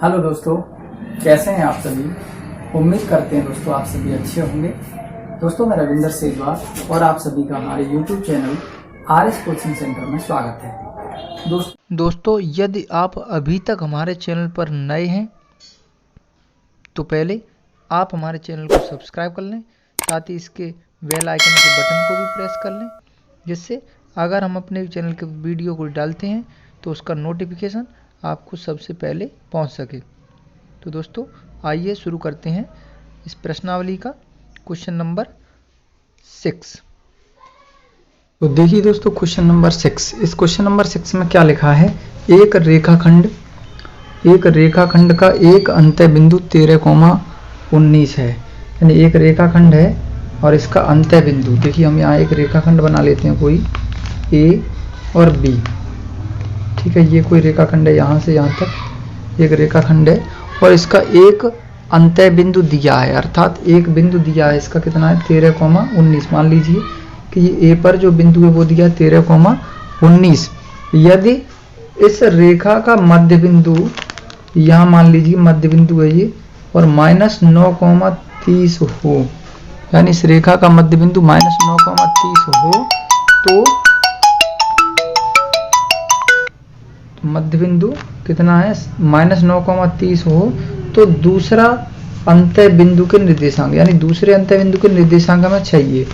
Hello दोस्तों, कैसे हैं आप सभी। उम्मीद करते हैं दोस्तों आप सभी अच्छे होंगे। दोस्तों मैं रविंदर सेजवाल और आप सभी का हमारे YouTube channel RS coaching centre में स्वागत है। दोस्तों यदि आप अभी तक हमारे चैनल पर नए हैं तो पहले आप हमारे चैनल को सब्सक्राइब कर लें, साथ ही इसके बेल आइकन के बटन को भी प्रेस कर लें, जिससे अगर हम अपने चैनल के वीडियो को डालते हैं तो उसका नोटिफिकेशन आपको सबसे पहले पहुंच सके। तो दोस्तों आइए शुरू करते हैं इस प्रश्नावली का क्वेश्चन नंबर 6। तो देखिए दोस्तों क्वेश्चन नंबर 6। इस क्वेश्चन नंबर 6 में क्या लिखा है, एक रेखाखंड का एक अंत्य बिंदु 13,19 है। यानी एक रेखाखंड है और इसका अंत्य बिंदु, देखिए हम यहाँ एक रेखाखंड बना लेते हैं कोई ए और बी। ठीक है, ये कोई रेखाखंड है, यहाँ से यहाँ तक एक रेखाखंड है और इसका एक अंत्य बिंदु दिया है, अर्थात एक बिंदु दिया है। इसका कितना है 13,19। मान लीजिए कि ये ए पर जो बिंदु है वो दिया है 13,19। यदि इस रेखा का मध्य बिंदु, यहाँ मान लीजिए मध्य बिंदु है ये, और -9,30 हो, यानी इस रेखा का मध्य बिंदु -9,30 हो, तो मध्य बिंदु कितना है -9,30 हो, तो दूसरा अंत्य बिंदु के निर्देशांक, यानी दूसरे अंत्य बिंदु के निर्देशांक हमें चाहिए।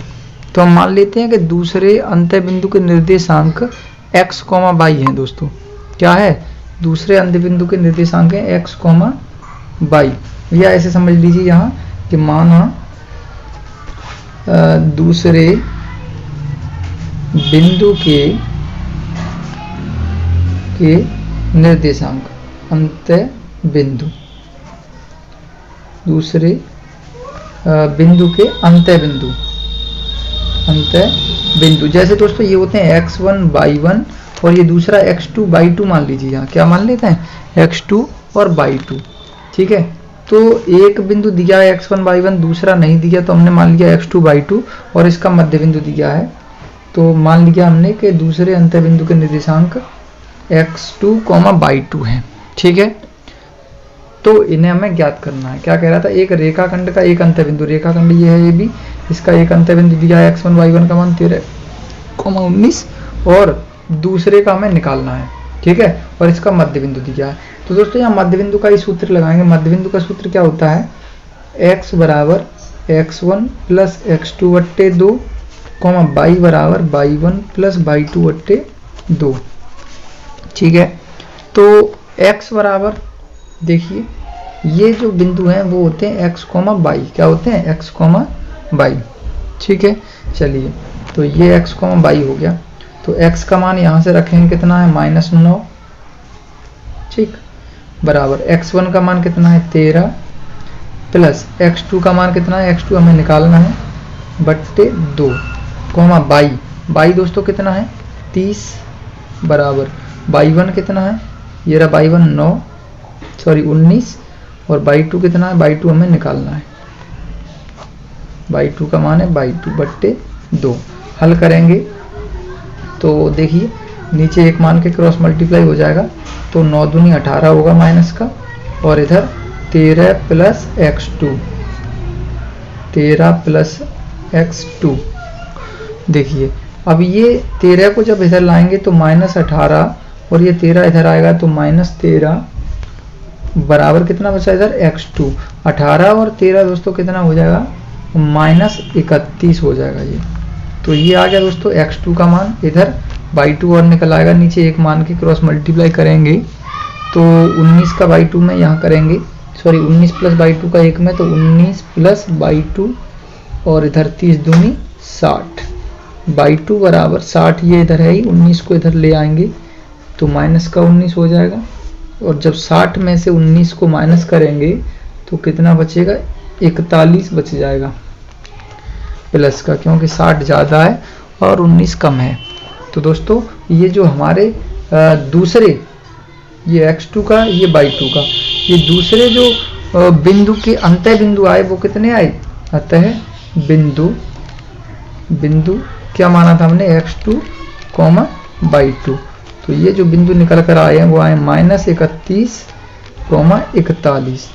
तो हम मान लेते हैं कि दूसरे अंत्य बिंदु के निर्देशांक x, y हैं दोस्तों। क्या है, दूसरे अंत्य बिंदु के निर्देशांक है x, y। या ऐसे समझ लीजिए यहाँ कि माना दूसरे बिंदु के निर्देशांक, अंत्य बिंदु, दूसरे बिंदु के अंत्य बिंदु, जैसे दोस्तों ये होते हैं x1, y1 और ये दूसरा x2, y2 मान लीजिए। यहाँ क्या मान लेते हैं x2 और y2। ठीक है, तो एक बिंदु दिया है x1, y1, दूसरा नहीं दिया, तो हमने मान लिया x2, y2 और इसका मध्य बिंदु दिया है। तो मान लिया हमने कि दूसरे अंत्य बिंदु के निर्देशांक x2, y2 है। ठीक है, तो इन्हें हमें ज्ञात करना है। क्या कह रहा था, एक रेखाखंड का एक अंत्य बिंदु, रेखाखंड ये है ये भी, इसका एक अंत्य बिंदु दिया है x1, y1 का मान 13,19 और दूसरे का हमें निकालना है। ठीक है, और इसका मध्य बिंदु दिया है। तो दोस्तों यहाँ मध्य बिंदु का ही सूत्र लगाएंगे। मध्य बिंदु का सूत्र क्या होता है, x बराबर x1 प्लस x2/2, y बराबर y1 प्लस y2/2। ठीक है, तो x बराबर, देखिए ये जो बिंदु हैं वो होते हैं x, y। क्या होते हैं x, y। ठीक है, चलिए तो ये x, y हो गया। तो x का मान यहाँ से रखेंगे, कितना है -9। ठीक, बराबर x1 का मान कितना है 13 प्लस x2 का मान कितना है, x2 हमें निकालना है /2, y दोस्तों कितना है 30, बराबर y1 कितना है, ये रहा y1 19 और y2 कितना है, y2 हमें निकालना है, y2 का मान है y2/2। हल करेंगे तो देखिए नीचे एक मान के क्रॉस मल्टीप्लाई हो जाएगा, तो 9 दूनी 18 होगा माइनस का, और इधर 13 प्लस x2। देखिए अब ये 13 को जब इधर लाएंगे तो -18 और ये 13 इधर आएगा तो -13, बराबर कितना बचा इधर x2। 18 और 13 दोस्तों कितना हो जाएगा, -31 हो जाएगा ये। तो ये आ गया दोस्तों x2 का मान, इधर y2 और निकल आएगा, नीचे एक मान के क्रॉस मल्टीप्लाई करेंगे तो 19 का y2 में यहाँ करेंगे, 19 प्लस y2 का एक में, तो 19 प्लस y2 और इधर 30 दूनी 60, y2 बराबर 60, ये इधर है ही, 19 को इधर ले आएंगे तो माइनस का 19 हो जाएगा, और जब 60 में से 19 को माइनस करेंगे तो कितना बचेगा, 41 बच जाएगा प्लस का, क्योंकि 60 ज़्यादा है और 19 कम है। तो दोस्तों ये जो हमारे दूसरे, ये x2 का, ये y2 का, ये दूसरे जो बिंदु के अंत्य बिंदु आए वो कितने आए, अतः बिंदु क्या माना था हमने x2, y2, तो ये जो बिंदु निकल कर आए हैं वो आए -31 41।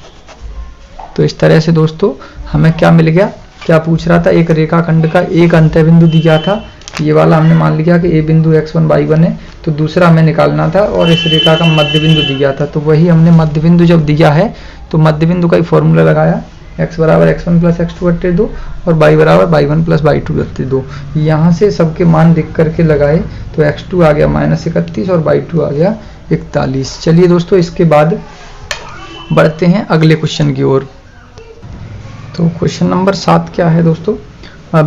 तो इस तरह से दोस्तों हमें क्या मिल गया, क्या पूछ रहा था, एक रेखाखंड का एक अंत्य बिंदु दिया था, ये वाला हमने मान लिया कि ए बिंदु x1 y1 है, तो दूसरा हमें निकालना था और इस रेखा का मध्य बिंदु दिया था, तो वही हमने मध्य बिंदु जब दिया है तो मध्य बिंदु का ही फॉर्मूला लगाया, x बराबर x1 प्लस x2 बट्टे 2 और y बराबर y1 प्लस y2 बट्टे 2। यहाँ से सबके मान लिख करके लगाए तो x2 आ गया -31 और y2 आ गया 41। चलिए दोस्तों इसके बाद बढ़ते हैं अगले क्वेश्चन की ओर। तो क्वेश्चन नंबर 7 क्या है दोस्तों,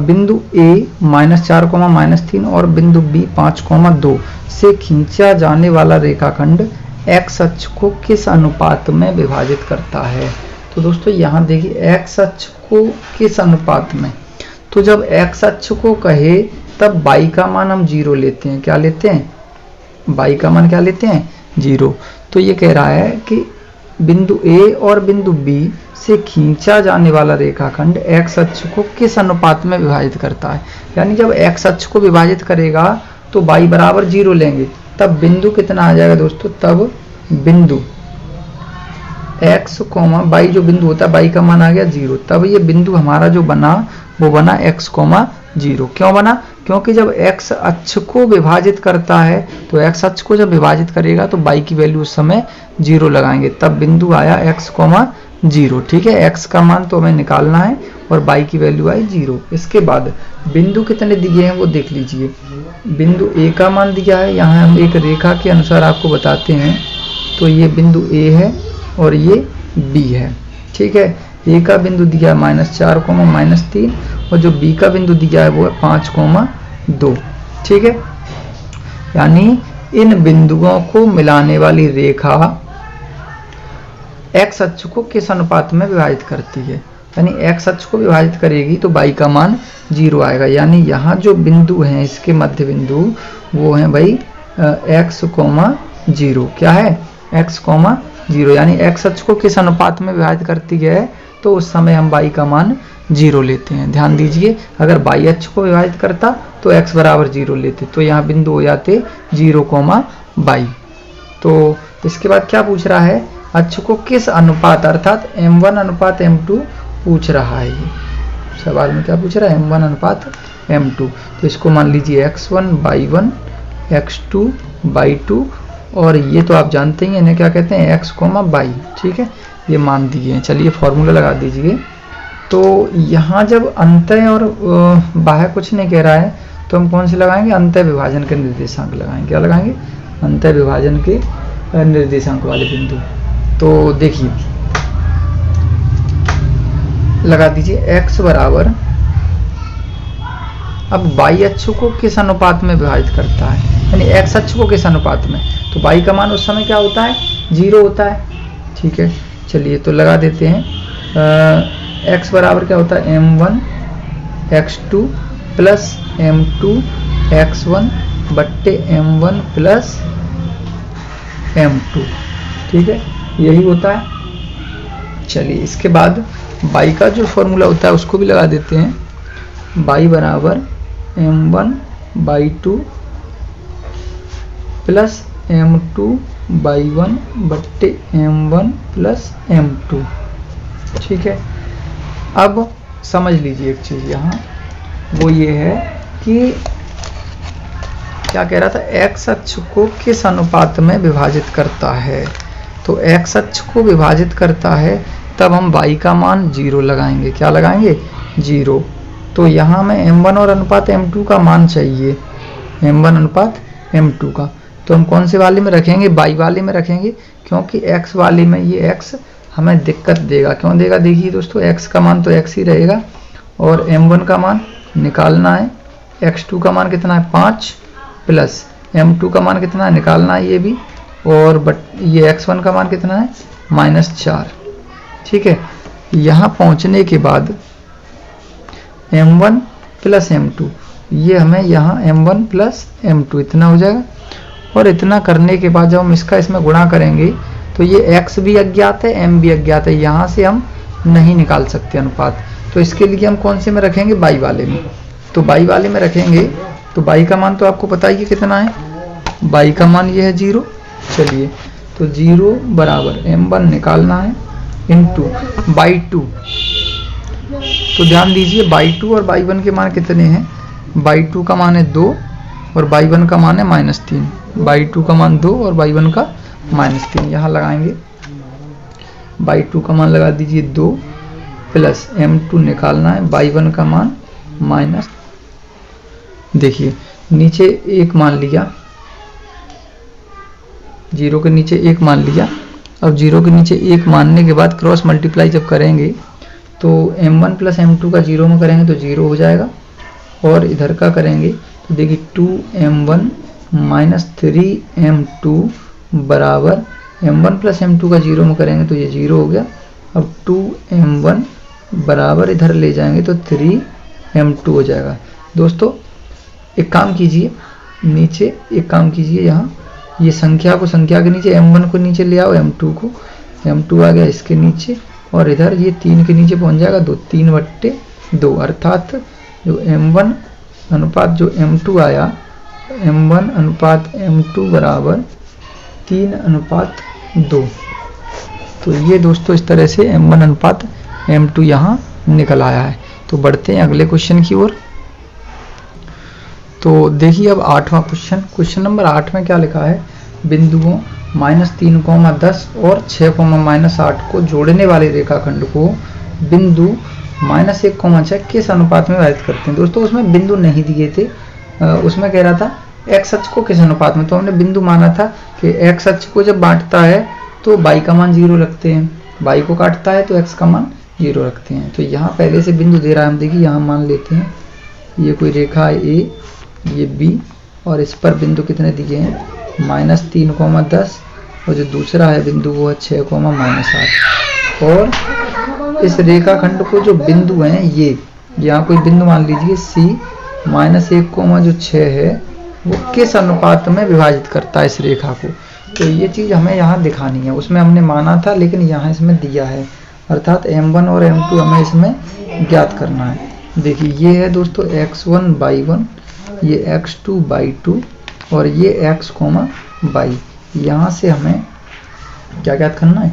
बिंदु A -4, -3 और बिंदु B 5, 2 से खींचा जाने वाला रेखाखंड x अक्ष को किस अनुपात में विभाजित करता है। तो दोस्तों यहाँ देखिए x अक्ष को किस अनुपात में, तो जब x अक्ष को कहे तब y का मान हम 0 लेते हैं, क्या लेते हैं, y का मान क्या लेते हैं 0। तो ये कह रहा है कि बिंदु A और बिंदु B से खींचा जाने वाला रेखाखंड x अक्ष को किस अनुपात में विभाजित करता है, यानी जब x अक्ष को विभाजित करेगा तो y बराबर 0 लेंगे, तब बिंदु कितना आ जाएगा दोस्तों, तब बिंदु x, y जो बिंदु होता है y का मान आ गया 0, तब ये बिंदु हमारा जो बना वो बना x, 0। क्यों बना, क्योंकि जब x अक्ष को विभाजित करता है तो x अक्ष को जब विभाजित करेगा तो y की वैल्यू उस समय 0 लगाएंगे, तब बिंदु आया x, 0। ठीक है, x का मान तो हमें निकालना है और y की वैल्यू आई 0। इसके बाद बिंदु कितने दिए हैं वो देख लीजिए, बिंदु A का मान दिया है, यहाँ हम एक रेखा के अनुसार आपको बताते हैं, तो ये बिंदु A है और ये B है। ठीक है, A का बिंदु दिया है -4, -3 और जो B का बिंदु दिया है वो है 5, 2। ठीक है, यानी इन बिंदुओं को मिलाने वाली रेखा x अक्ष को किस अनुपात में विभाजित करती है, यानी x अक्ष को विभाजित करेगी तो y का मान 0 आएगा, यानी यहाँ जो बिंदु हैं इसके मध्य बिंदु वो हैं भाई x, 0। क्या है, x, 0, यानी x अक्ष को किस अनुपात में विभाजित करती है तो उस समय हम y का मान 0 लेते हैं। ध्यान दीजिए, अगर y अक्ष को विभाजित करता तो x बराबर 0 लेते, तो यहाँ बिंदु हो जाते 0, y। तो इसके बाद क्या पूछ रहा है, अक्ष को किस अनुपात अर्थात m1 अनुपात m2 पूछ रहा है। ये सवाल में क्या पूछ रहा है, m1 अनुपात m2। तो इसको मान लीजिए x1 y1 x2 y2 और ये तो आप जानते ही हैं इन्हें क्या कहते हैं x, y। ठीक है, ये मान दिए हैं। चलिए फॉर्मूला लगा दीजिए। तो यहाँ जब अंतः और बाह्य कुछ नहीं कह रहा है तो हम कौन से लगाएंगे, अंतः विभाजन के निर्देशांक लगाएंगे। क्या लगाएंगे, अंतः विभाजन के निर्देशांक वाले बिंदु। तो देखिए लगा दीजिए x बराबर, अब y अक्ष को किस अनुपात में विभाजित करता है, यानी x अक्ष को किस अनुपात में, तो y का मान उस समय क्या होता है 0 होता है। ठीक है, चलिए तो लगा देते हैं, x बराबर क्या होता है m1 x2 plus m2 x1 बट्टे m1 प्लस m2। ठीक है, यही होता है। चलिए इसके बाद y का जो फॉर्मूला होता है उसको भी लगा देते हैं, y बराबर m1 by2 plus m2 by1 बट्टे m1 प्लस m2। ठीक है, अब समझ लीजिए एक चीज यहाँ, वो ये है कि क्या कह रहा था, x अक्ष को किस अनुपात में विभाजित करता है। तो x अक्ष को विभाजित करता है तब हम y का मान 0 लगाएंगे। क्या लगाएंगे, 0। तो यहाँ हमें m1 और अनुपात m2 का मान चाहिए, m1 अनुपात m2 का। तो हम कौन से वाले में रखेंगे, y वाले में रखेंगे, क्योंकि x वाले में ये x हमें दिक्कत देगा। क्यों देगा, देखिए दोस्तों, x का मान तो x ही रहेगा और m1 का मान निकालना है, x2 का मान कितना है 5 प्लस m2 का मान कितना है निकालना है ये भी, और बट ये x1 का मान कितना है -4। ठीक है, यहाँ पहुँचने के बाद m1 प्लस m2, ये हमें यहाँ m1 प्लस m2 इतना हो जाएगा, और इतना करने के बाद जब हम इसका इसमें गुणा करेंगे तो ये x भी अज्ञात है, m भी अज्ञात है, यहाँ से हम नहीं निकाल सकते अनुपात। तो इसके लिए हम कौन से में रखेंगे, y वाले में। तो y वाले में रखेंगे तो y का मान तो आपको पता ही कितना है, y का मान ये है 0। चलिए तो 0 बराबर m1 निकालना है इंटू बाई 2। तो ध्यान दीजिए बाई 2 और बाई 1 के मान कितने हैं, बाई 2 का मान है 2 और बाई 1 का मान है -3। बाई 2 का मान 2 और बाई 1 का -3। यहाँ लगाएंगे, बाई 2 का मान लगा दीजिए 2 प्लस m2 निकालना है, बाई 1 का मान माइनस, देखिए नीचे 1 मान लिया, 0 के नीचे 1 मान लिया। अब 0 के नीचे 1 मानने के बाद क्रॉस मल्टीप्लाई जब करेंगे तो m1 प्लस m2 का 0 में करेंगे तो 0 हो जाएगा, और इधर का करेंगे तो देखिए 2m1 माइनस 3m2 बराबर m1 प्लस m2 का 0 में करेंगे तो ये 0 हो गया। अब 2m1 बराबर इधर ले जाएंगे तो 3m2 हो जाएगा। दोस्तों एक काम कीजिए, नीचे एक काम कीजिए, यहाँ ये संख्या को संख्या के नीचे m1 को नीचे ले आओ, m2 को, m2 आ गया इसके नीचे, और इधर ये 3 के नीचे पहुंच जाएगा 2, 3/2, अर्थात जो m1 अनुपात जो m2 आया, m1 अनुपात m2 बराबर 3:2। तो ये दोस्तों इस तरह से m1 अनुपात m2 यहाँ निकल आया है। तो बढ़ते हैं अगले क्वेश्चन की ओर। तो देखिए अब 8वां क्वेश्चन, क्वेश्चन नंबर 8 में क्या लिखा है, बिंदुओं -3, 10 और 6, -8 को जोड़ने वाले रेखाखंड को बिंदु -1, 6 किस अनुपात में विभाजित करते हैं। दोस्तों उसमें बिंदु नहीं दिए थे, उसमें कह रहा था x अक्ष को किस अनुपात में, तो हमने बिंदु माना था कि x अक्ष को जब बांटता है तो y का मान 0 रखते हैं, y को काटता है तो x का मान 0 रखते हैं। तो यहाँ पहले से बिंदु दे रहा है, हम देखिए यहाँ मान लेते हैं, ये कोई रेखा है A, ये B, और इस पर बिंदु कितने दिए हैं, -3, 10, और जो दूसरा है बिंदु वो है 6, -8। और इस रेखाखंड को जो बिंदु हैं ये, यहाँ कोई बिंदु मान लीजिए C, -1, जो 6 है वो किस अनुपात में विभाजित करता है इस रेखा को। तो ये चीज़ हमें यहाँ दिखानी है, उसमें हमने माना था लेकिन यहाँ इसमें दिया है, अर्थात m1 और m2 हमें इसमें ज्ञात करना है। देखिए ये है दोस्तों x1/1, ये x2/2 और ये x, y। यहाँ से हमें क्या ज्ञात करना है,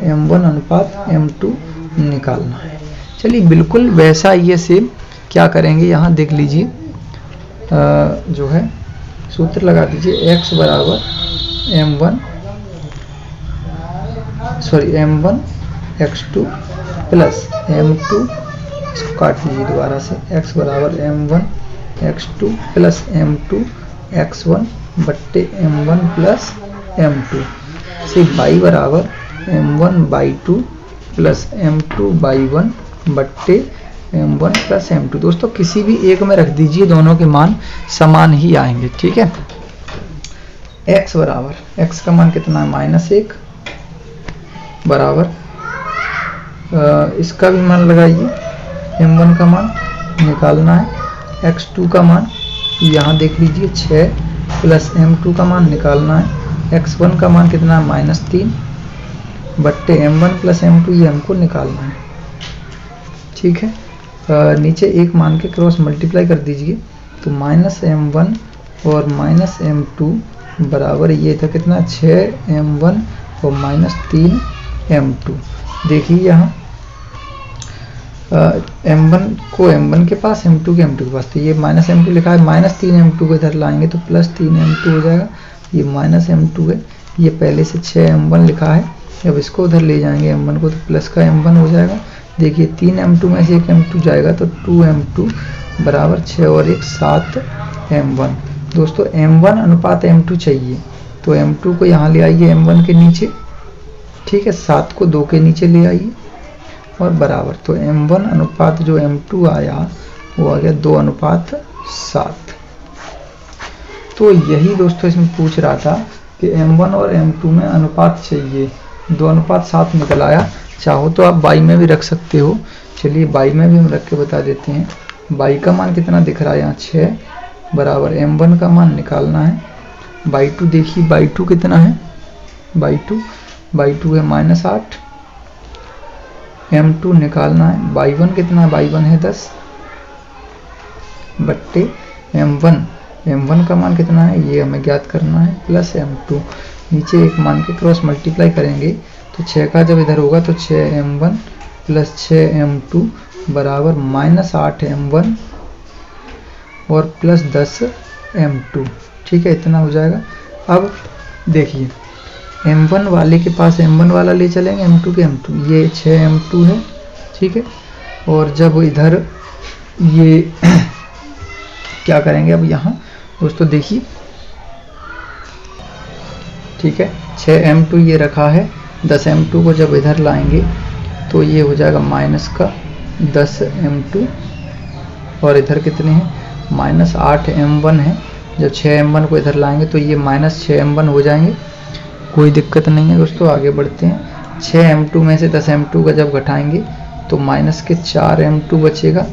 m1 अनुपात m2 निकालना है। चलिए बिल्कुल वैसा ये सेम क्या करेंगे, यहाँ देख लीजिए, जो है सूत्र लगा दीजिए, x बराबर m1 x2 प्लस m2, इसको काट दीजिए दोबारा से, x बराबर m1 x2 plus m2 x1 बट्टे m1 प्लस m2 से y बराबर m1/2 प्लस m2/1 बट्टे m1 प्लस m2। दोस्तों किसी भी एक में रख दीजिए, दोनों के मान समान ही आएंगे, ठीक है। x बराबर, x का मान कितना है, -1 बराबर, इसका भी मान लगाइए, m1 का मान निकालना है, x2 का मान यहाँ देख लीजिए 6 प्लस m2 का मान निकालना है, x1 का मान कितना है, -3 बट्टे m1 प्लस m2, ये हमको निकालना है, ठीक है। नीचे 1 मान के क्रॉस मल्टीप्लाई कर दीजिए, तो -m1 और -m2 बराबर ये था कितना, 6m1 और -3m2। देखिए यहाँ m1 को m1 के पास, m2 के m2 के पास, तो ये -m2 लिखा है, -3m2 को इधर लाएंगे तो +3m2 हो जाएगा, ये -m2 है, ये पहले से 6m1 लिखा है, अब इसको उधर ले जाएंगे m1 को तो प्लस का m1 हो जाएगा। देखिए 3m2 में से एक m2 जाएगा तो 2m2 बराबर 6 और 1 7m1। दोस्तों m1 अनुपात m2 चाहिए, तो m2 को यहाँ ले आइए m1 के नीचे, ठीक है, 7 को 2 के नीचे ले आइए और बराबर, तो m1 अनुपात जो m2 आया वो आ गया 2:7। तो यही दोस्तों इसमें पूछ रहा था कि m1 और m2 में अनुपात चाहिए, 2:7 निकल आया। चाहो तो आप y में भी रख सकते हो, चलिए y में भी हम रख के बता देते हैं। y का मान कितना दिख रहा है यहाँ, 6 बराबर m1 का मान निकालना है, y2 देखिए y2 कितना है, y2 है -8, m2 निकालना है, y1 कितना है, y1 है 10 बट्टे m1 का मान कितना है, ये हमें ज्ञात करना है, प्लस m2। नीचे 1 मान के क्रॉस मल्टीप्लाई करेंगे तो 6 का जब इधर होगा तो 6m1 प्लस 6m2 बराबर -8m1 और प्लस 10m2। ठीक है, इतना हो जाएगा। अब देखिए m1 वाले के पास m1 वाला ले चलेंगे, m2 के m2, ये 6m2 है। ठीक है, और जब इधर ये क्या करेंगे अब यहाँ दोस्तों देखिए, ठीक है 6m2 ये रखा है, 10m2 को जब इधर लाएंगे तो ये हो जाएगा माइनस का 10m2 और इधर कितने हैं -8m1 है। जब 6m1 को इधर लाएंगे तो ये -6m1 हो जाएंगे, कोई दिक्कत नहीं है दोस्तों। आगे बढ़ते हैं, 6m2 में से 10m2 का जब घटाएंगे तो माइनस के 4m2 बचेगा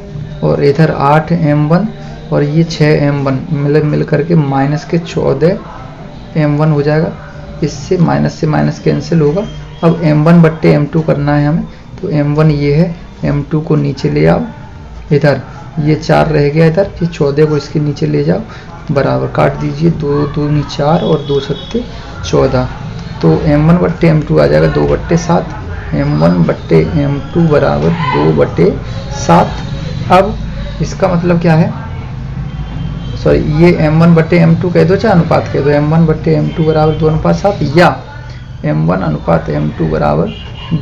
और इधर 8m1 और ये 6m1 मिल करके माइनस के 14m1 हो जाएगा। इससे माइनस कैंसिल होगा। अब m1 बट्टे m2 करना है हमें, तो m1 ये है, m2 को नीचे ले आओ, इधर ये 4 रह गया, इधर ये 14 को इसके नीचे ले जाओ, बराबर काट दीजिए, 2 दूनी 4 और 2 सत्ते 14, तो m1 बट्टे m2 आ जाएगा 2/7, m1 बट्टे m2 बराबर 2/7। अब इसका मतलब क्या है, सॉरी ये m1 बट्टे m2 कह दो चाहे अनुपात कह दो, m1 बट्टे m2 बराबर 2/7 या m1 अनुपात m2 बराबर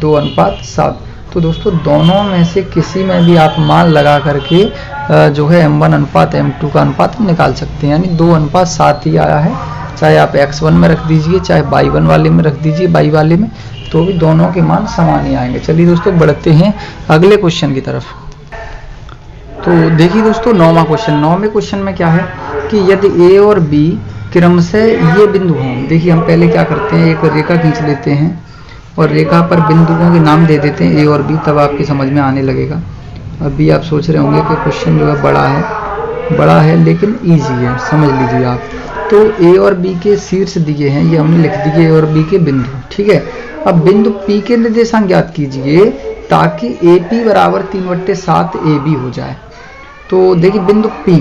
2/7। तो दोस्तों दोनों में से किसी में भी आप मान लगा करके जो है m1 अनुपात m2 का अनुपात निकाल सकते हैं, यानी 2/7 ही आया है। चाहे आप x1 में रख दीजिए, चाहे y1 वाले में रख दीजिए, y वाले में, तो भी दोनों के मान समान ही आएंगे। चलिए दोस्तों बढ़ते हैं अगले क्वेश्चन की तरफ। तो देखिए दोस्तों 9वां क्वेश्चन, 9वें क्वेश्चन में क्या है कि यदि a और b क्रमशः ये बिंदु हों। देखिए हम पहले क्या करते हैं, एक रेखा खींच लेते हैं और रेखा पर बिंदुओं के नाम दे देते हैं a और b, तब आपके समझ में आने लगेगा। अभी आप सोच रहे होंगे कि क्वेश्चन जो है बड़ा है लेकिन ईजी है, समझ लीजिए आप। तो a और b के शीर्ष दिए हैं, ये हमने लिख दिए a और b के बिंदु। ठीक है, अब बिंदु p के निर्देशांक ज्ञात कीजिए ताकि AP बराबर 3/7 AB हो जाए। तो देखिए बिंदु P,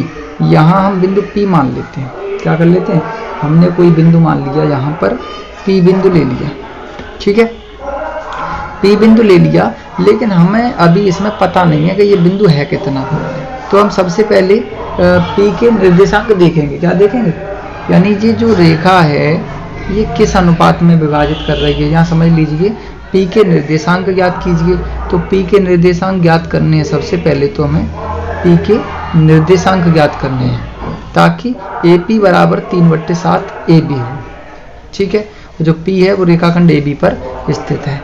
यहाँ हम बिंदु P मान लेते हैं। क्या कर लेते हैं, हमने कोई बिंदु मान लिया, यहाँ पर P बिंदु ले लिया। ठीक है, P बिंदु ले लिया, लेकिन हमें अभी इसमें पता नहीं है कि ये बिंदु है कितना। तो हम सबसे पहले P के निर्देशांक देखेंगे। क्या देखेंगे, यानी ये जो रेखा है ये किस अनुपात में विभाजित कर रही है। यहाँ समझ लीजिए P के निर्देशांक ज्ञात कीजिए। तो P के निर्देशांक ज्ञात करने हैं, सबसे पहले तो हमें P के निर्देशांक ज्ञात करने हैं ताकि AP बराबर 3/7 AB हो। ठीक है, जो P है वो रेखाखंड AB पर स्थित है।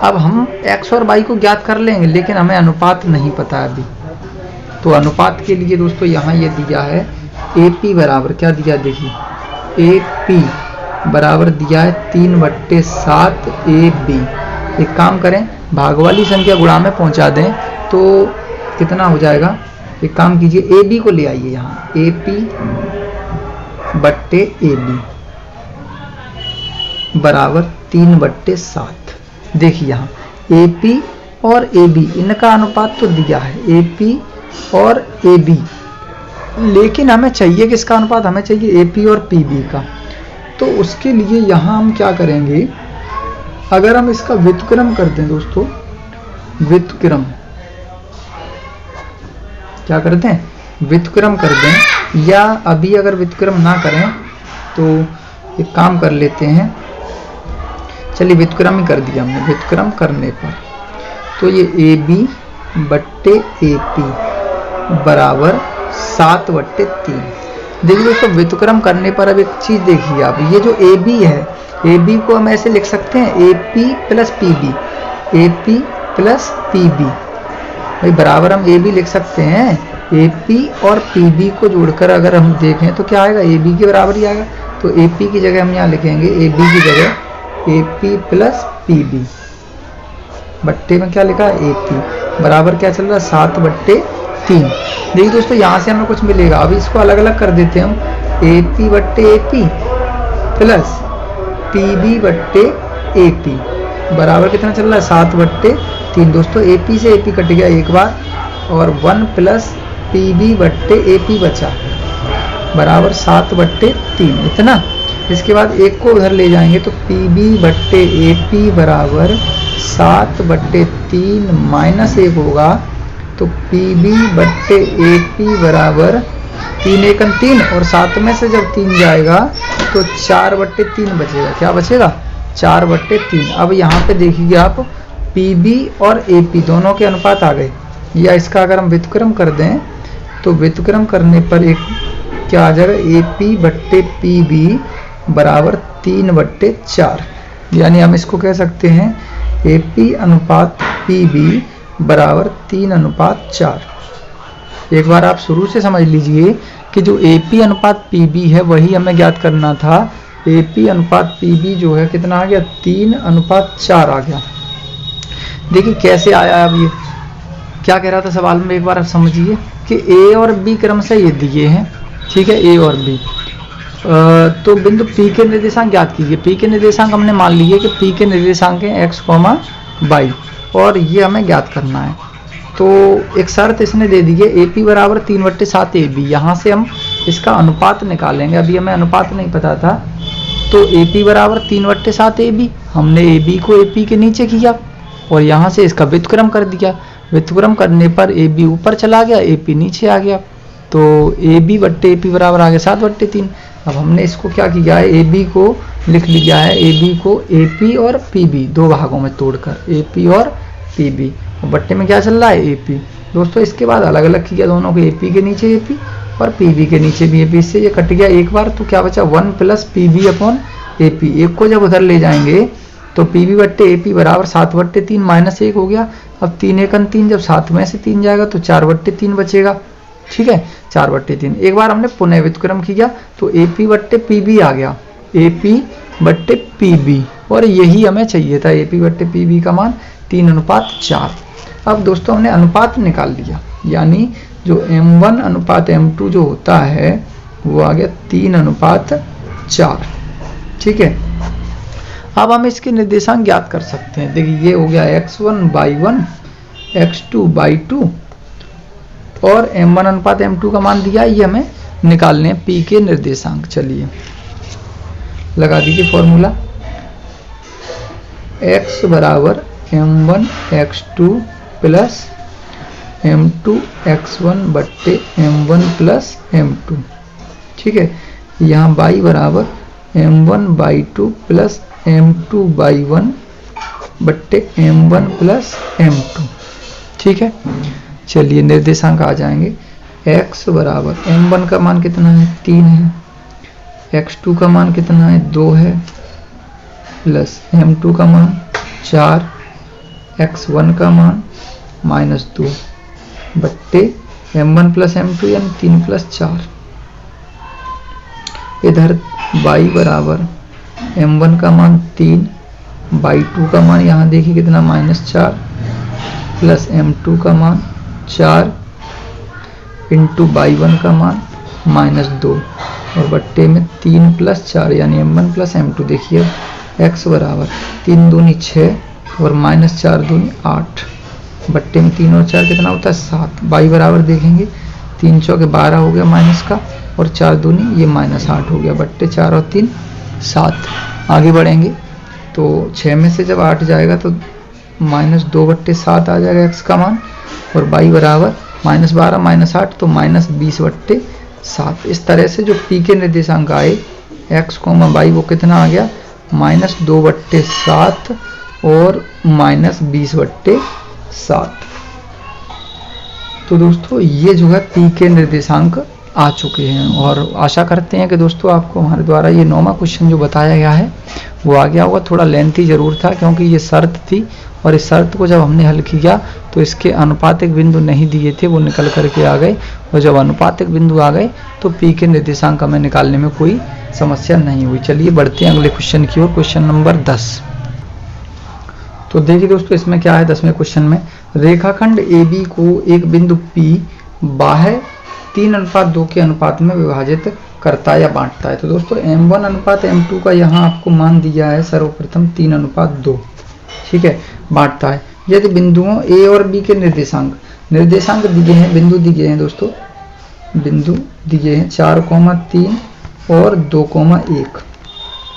अब हम x और y को ज्ञात कर लेंगे, लेकिन हमें अनुपात नहीं पता है अभी। तो अनुपात के लिए दोस्तों यहाँ ये दिया है AP बराबर, क्या दिया देखिए, AP बराबर दिया है 3/7 AB। एक काम करें, भाग वाली संख्या गुणा में पहुंचा दें तो कितना हो जाएगा। एक काम कीजिए, AB को ले आइए यहाँ, AP बट्टे AB बराबर 3/7। देखिए यहाँ AP और AB इनका अनुपात तो दिया है, AP और AB, लेकिन हमें चाहिए किसका अनुपात, हमें चाहिए AP और PB का। तो उसके लिए यहाँ हम क्या करेंगे, अगर हम इसका व्युत्क्रम कर दें दोस्तों, व्युत्क्रम क्या करते हैं, व्युत्क्रम कर दें, या अभी अगर व्युत्क्रम ना करें तो एक काम कर लेते हैं, चलिए व्युत्क्रम ही कर दिया हमने। व्युत्क्रम करने पर तो ये AB बट्टे AP बराबर 7/3। देखिए दोस्तों व्युत्क्रम करने पर अब एक चीज देखिए आप, ये जो AB है, AB को हम ऐसे लिख सकते हैं AP plus PB, AP plus PB, भाई बराबर हम AB लिख सकते हैं। AP और PB को जोड़कर अगर हम देखें तो क्या आएगा, AB के बराबर ही आएगा। तो AP की जगह हम यहाँ लिखेंगे AB की जगह AP प्लस PB, बट्टे में क्या लिखा है AP, बराबर क्या चल रहा है 7/3। देखिए दोस्तों यहाँ से हमें कुछ मिलेगा, अभी इसको अलग अलग कर देते हैं हम, AP बट्टे AP प्लस PB बट्टे AP बराबर कितना चल रहा है 7/3। दोस्तों AP से AP कट गया एक बार, और 1 प्लस PB बट्टे AP बचा, बराबर 7/3। इतना इसके बाद एक को उधर ले जाएंगे तो PB/AP बराबर 7/3 माइनस 1 होगा। तो PB/AP बराबर 3 × 3 और 7 में से जब 3 जाएगा तो 4/3 बचेगा। क्या बचेगा? 4/3। अब यहाँ पे देखिए आप PB और AP दोनों के अनुपात आ गए, या इसका अगर हम व्युत्क्रम कर दें तो व्युत्क्रम करने पर एक क्या आ जाएगा, AP/PB बराबर 3/4। यानी हम इसको कह सकते हैं AP अनुपात PB बराबर 3/4। एक बार आप शुरू से समझ लीजिए कि जो AP अनुपात PB है वही हमें ज्ञात करना था। AP अनुपात PB जो है कितना आ गया, 3/4 आ गया। देखिए कैसे आया। अब ये क्या कह रहा था सवाल में, एक बार आप समझिए कि A और B क्रम से ये दिए हैं, ठीक है, A और B। तो बिंदु P के निर्देशांक ज्ञात कीजिए। P के निर्देशांक हमने मान लिए कि P के निर्देशांक हैं x, y और ये हमें ज्ञात करना है। तो एक शर्त इसने दे दी है AP बराबर 3/7 AB। यहाँ से हम इसका अनुपात निकालेंगे। अभी हमें अनुपात नहीं पता था, तो AP बराबर 3/7 AB। हमने AB को AP के नीचे किया और यहाँ से इसका व्युत्क्रम कर दिया। व्युत्क्रम करने पर AB ऊपर चला गया, AP नीचे आ गया, तो AB/AP बराबर आ गया 7/3। अब हमने इसको क्या किया है, AB को लिख लिया है, AB को AP और PB दो भागों में तोड़कर, AP और PB, बट्टे में क्या चल रहा है, AP। दोस्तों इसके बाद अलग अलग किया दोनों को, AP के नीचे AP और PB के नीचे भी AP। इससे ये कट गया एक बार, तो क्या बचा 1 + PB/AP। एक को जब उधर ले जाएंगे तो PB/AP बराबर 7/3 माइनस 1 हो गया। अब 3 × 3 जब 7 में से 3 जाएगा तो 4/3 बचेगा, ठीक है, 4/3। एक बार हमने पुनः व्युत्क्रम किया तो AP/PB आ गया, AP/PB, और यही हमें चाहिए था, AP/PB का मान 3/4। अब दोस्तों हमने अनुपात निकाल लिया, यानी जो M1/M2 जो होता है वो आ गया 3/4, ठीक है। अब हम इसके निर्देशांक ज्ञात कर सकते हैं। देखिए ये हो गया x1/y1, x2/y2 और M1/M2 का मान दिया, ये हमें निकालने हैं P के निर्देशांक। चलिए लगा दीजिए फॉर्मूला, x बराबर M1 x2 plus M2 x1/M1 plus M2, ठीक है। यहाँ y बराबर M1/2 प्लस M2/1 बट्टे M1 प्लस M2, ठीक है। चलिए निर्देशांक आ जाएंगे। x बराबर M1 का मान कितना है, 3 है, x2 का मान कितना है, 2 है, प्लस M2 का मान 4, x1 का मान -2 बट्टे M1 प्लस M2 यानी 3 + 4। इधर y बराबर M1 का मान 3, y2 का मान यहाँ देखिए कितना -4, प्लस M2 का मान 4 इंटू y1 का मान -2 और बट्टे में 3 + 4 यानी M1 प्लस M2। देखिए x बराबर 3 दूनी 6 और -4 दूनी 8, बट्टे में 3 और 4 कितना होता है, 7। y बराबर देखेंगे 3 चौके 12 हो गया माइनस का, और 4 दूनी ये -8 हो गया, बट्टे 4 और 3 7। आगे बढ़ेंगे तो 6 में से जब 8 जाएगा तो -2/7 आ जाएगा x का मान, और y बराबर -12 -8 तो -20/7। इस तरह से जो P के निर्देशांक आए x, y वो कितना आ गया, -2/7 और -20/7। तो दोस्तों ये जो है P के निर्देशांक आ चुके हैं, और आशा करते हैं कि दोस्तों आपको हमारे द्वारा ये 9वां क्वेश्चन जो बताया गया है वो आ गया होगा। थोड़ा लेंथी जरूर था क्योंकि ये शर्त थी, और इस शर्त को जब हमने हल किया तो इसके अनुपातिक बिंदु नहीं दिए थे, वो निकल करके आ गए, और जब अनुपातिक बिंदु आ गए तो P के निर्देशांक हमें निकालने में कोई समस्या नहीं हुई। चलिए बढ़ते हैं अगले क्वेश्चन की ओर, क्वेश्चन नंबर 10। तो देखिए दोस्तों इसमें क्या है, 10वें क्वेश्चन में रेखाखंड AB को एक बिंदु P बाह्य 3:2 के अनुपात में विभाजित करता है या बांटता है। तो दोस्तों M1/M2 का यहाँ आपको मान दिया है सर्वप्रथम 3:2, ठीक है, बांटता है। यदि बिंदुओं A और B के निर्देशांक दिए हैं, बिंदु दिए हैं दोस्तों, बिंदु दिए हैं 4, 3 और 2, 1,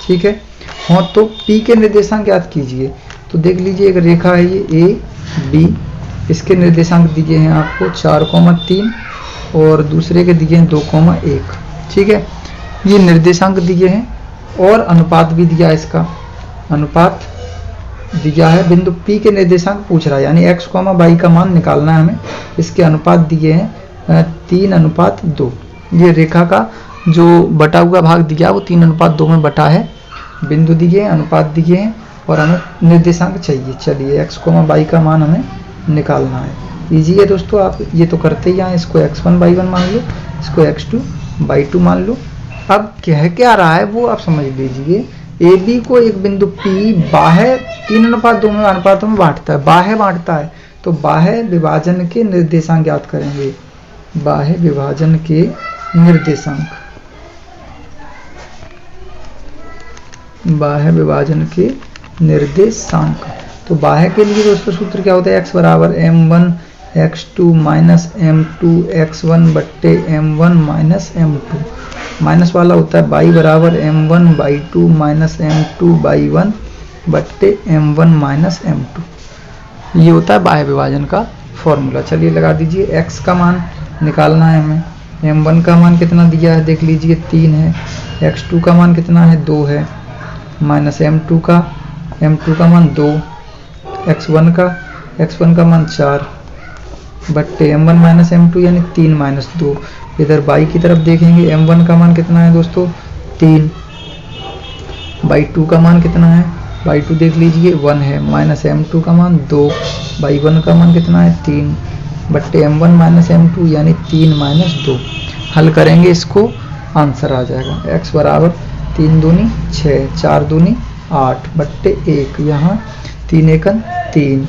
ठीक है। हाँ, तो P के निर्देशांक ज्ञात कीजिए। तो देख लीजिए, एक रेखा है ये A B, इसके निर्देशांक दिए हैं आपको 4,3 और दूसरे के दिए हैं 2,1। ठीक है, ये निर्देशांक दिए हैं और अनुपात भी दिया है। इसका अनुपात दिया है, बिंदु P के निर्देशांक पूछ रहा है, यानी x, y का मान निकालना है हमें। इसके अनुपात दिए हैं 3:2। ये रेखा का जो बटा हुआ भाग दिया वो 3:2 में बटा है। बिंदु दिए हैं, अनुपात दिए हैं और हमें निर्देशांक चाहिए। चलिए x, y का मान हमें निकालना है। इजी है दोस्तों, आप ये तो करते ही आए। इसको x1 y1 मान लो, इसको x2 y2 मान लो। अब कह क्या रहा है वो आप समझ लीजिए। ए बी को एक बिंदु P बाह्य 3:2 में अनुपातों में बांटता है, बाह्य बांटता है। तो बाह्य विभाजन के निर्देशांक ज्ञात करेंगे। बाह्य विभाजन के निर्देशांक, बाह्य विभाजन के निर्देशांक। तो बाह्य के लिए दोस्तों सूत्र क्या होता है? x बराबर m1 x2 minus m2 x1 बट्टे m1 माइनस m2। माइनस वाला होता है y बराबर m1 y2 minus m2 y1 बट्टे m1 माइनस m2। ये होता है बाह्य विभाजन का फॉर्मूला। चलिए लगा दीजिए। x का मान निकालना है हमें। m1 का मान कितना दिया है देख लीजिए 3 है। x2 का मान कितना है 2 है, माइनस m2 का मान 2, x1 का मान 4 बट्टे m1 माइनस m2 यानी 3 माइनस 2। इधर y की तरफ देखेंगे, m1 का मान कितना है दोस्तों 3, y2 का मान कितना है, y2 देख लीजिए 1 है, माइनस m2 का मान 2, y1 का मान कितना है 3 बट्टे m1 माइनस m2 यानी 3 माइनस 2। हल करेंगे इसको, आंसर आ जाएगा x बराबर 3 दूनी 6, 4 दूनी 8 बट्टे 1, यहाँ 3 एकन 3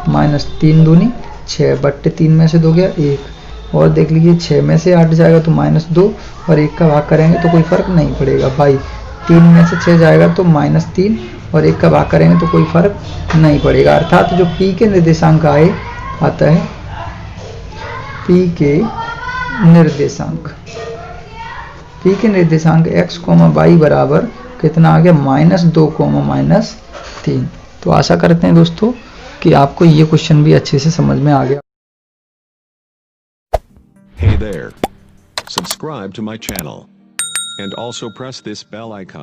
माइनस 3 दूनी 6 बट्टे 3 में से 2 गया 1। और देख लीजिए 6 में से 8 जाएगा तो माइनस 2 और 1 का भाग करेंगे तो कोई फर्क नहीं पड़ेगा भाई। 3 में से 6 जाएगा तो माइनस 3 और 1 का भाग करेंगे तो कोई फर्क नहीं पड़ेगा। अर्थात जो P के निर्देशांक आए आता है P के निर्देशांक, P के निर्देशांक x, y बराबर कितना आ गया -2, -3। तो आशा करते हैं दोस्तों कि आपको ये क्वेश्चन भी अच्छे से समझ में आ गया। Hey there. Subscribe to my channel and also press this bell icon.